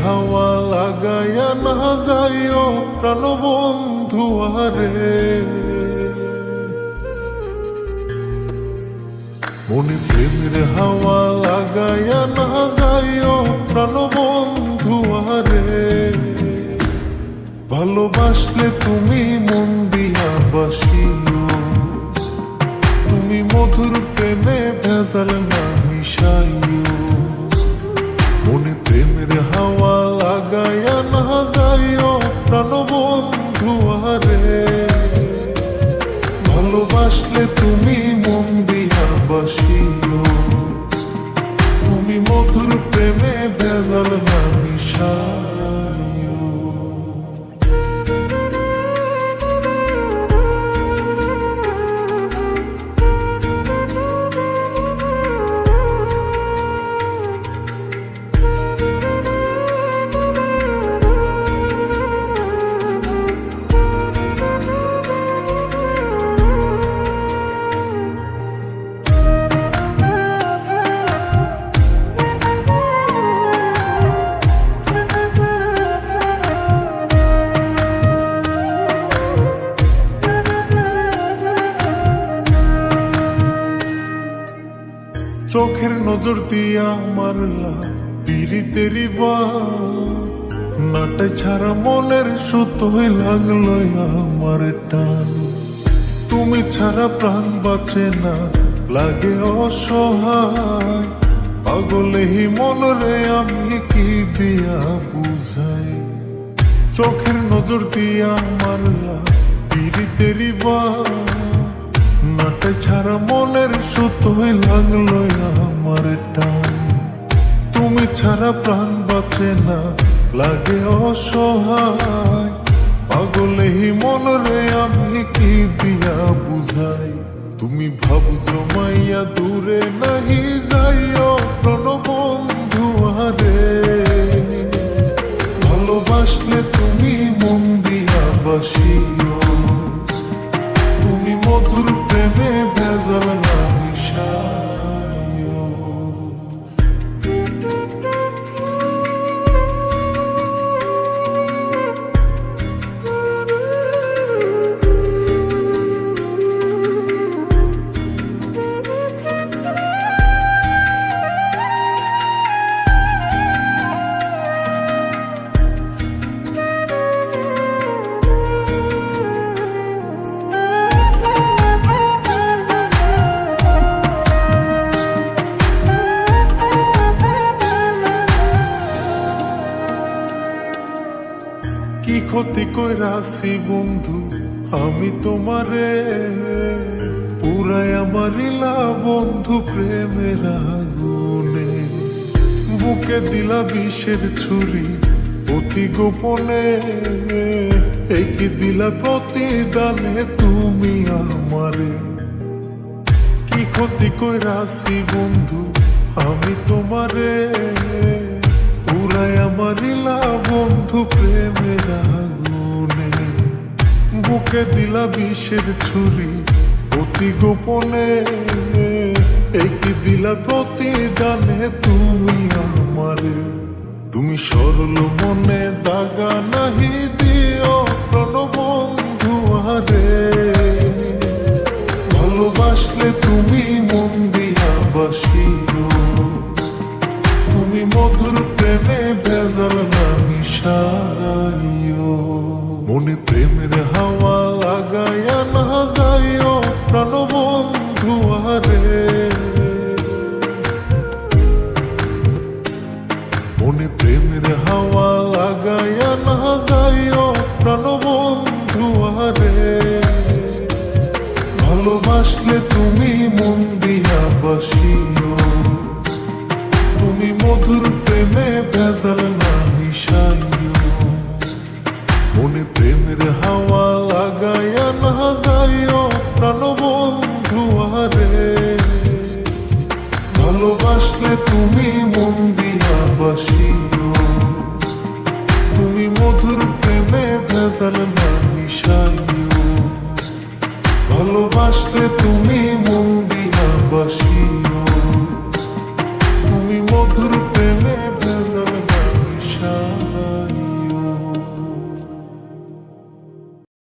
হাওয়া লাগাইয়া না যাইও প্রাণবন্ধু আরে, মনে প্রেমের হাওয়া লাগাইয়া না যাইও প্রাণবন্ধু আরে। ভালোবাসলে তুমি মন দিয়া বাসিও, তুমি মধুর প্রেমে ভেজাল না মিশাইও। মনে প্রেমের হাওয়া লাগাইয়া না যাইও প্রাণবন্ধু আরে। ভালোবাসলে তুমি মন দিয়া বাসিও, তুমি মধুর প্রেমে ভেজাল না মিশাইও। চোখের নজর দিয়া মারলা পিরিতেরি নাটে ছাড়া মনের সুতোই লাগলো আমার টান। তুমি ছাড়া প্রাণ বাঁচে না, লাগে অসহায়। পাগলেহি মনরে আমি কি দিয়া বুঝাই। চোখের নজর দিয়া মারলা পিরিতেরি নাটে ছাড়া মনের সুতোই লাগলো আমার টান। তুমি ছাড়া প্রাণ বাঁচে না, লাগে অসহায়। পাগলেহি মনরে আমি কি দিয়া বুঝাই। তুমি ভাবছো মাইয়া দূরে নাহি যাইও প্রাণবন্ধু আরে। ভালোবাসলে তুমি মন দিয়া বাসিও, তুমি মধুর প্রেমে ভেজাল না মিশাইও। কি ক্ষতি কইরাছি বন্ধু আমি তোমারে, পুরাই আমারিলা বন্ধু প্রেমের আগুনে। বুকে দিলা বিষের ছুরি অতি গোপনে, এই কি দিলা প্রতিদানে তুমি আমারে। কি ক্ষতি কইরাছি বন্ধু আমি তোমারে, পুরাই আমারিলা বন্ধু প্রেমের আগুনে। বুকে দিলা বিষের ছুরি অতি গোপনে, এই কি দিলা প্রতিদানে তুমি আমারে। তুমি সরল মনে দাগা নাহি দিও প্রাণবন্ধু আরে। ভালোবাসলে তুমি মন দিয়া বাসিও, তুমি মধুর প্রেমে ভেজাল না মিশাইও। মনে প্রেমের হাওয়া লাগাইয়া না যাইও প্রাণবন্ধু আরে। মনে প্রেমের হাওয়া লাগাইয়া না যাইও প্রাণবন্ধু আরে। ভালোবাসলে তুমি মন দিয়া বাসিও, তুমি মধুর প্রেমে ভেজাল না মিশাইও। মনে প্রেমের হাওয়া লাগাইয়া না যাইও প্রাণবন্ধু আরে। ভালোবাসলে তুমি মন দিয়া বাসিও, তুমি মধুর প্রেমে ভেজাল না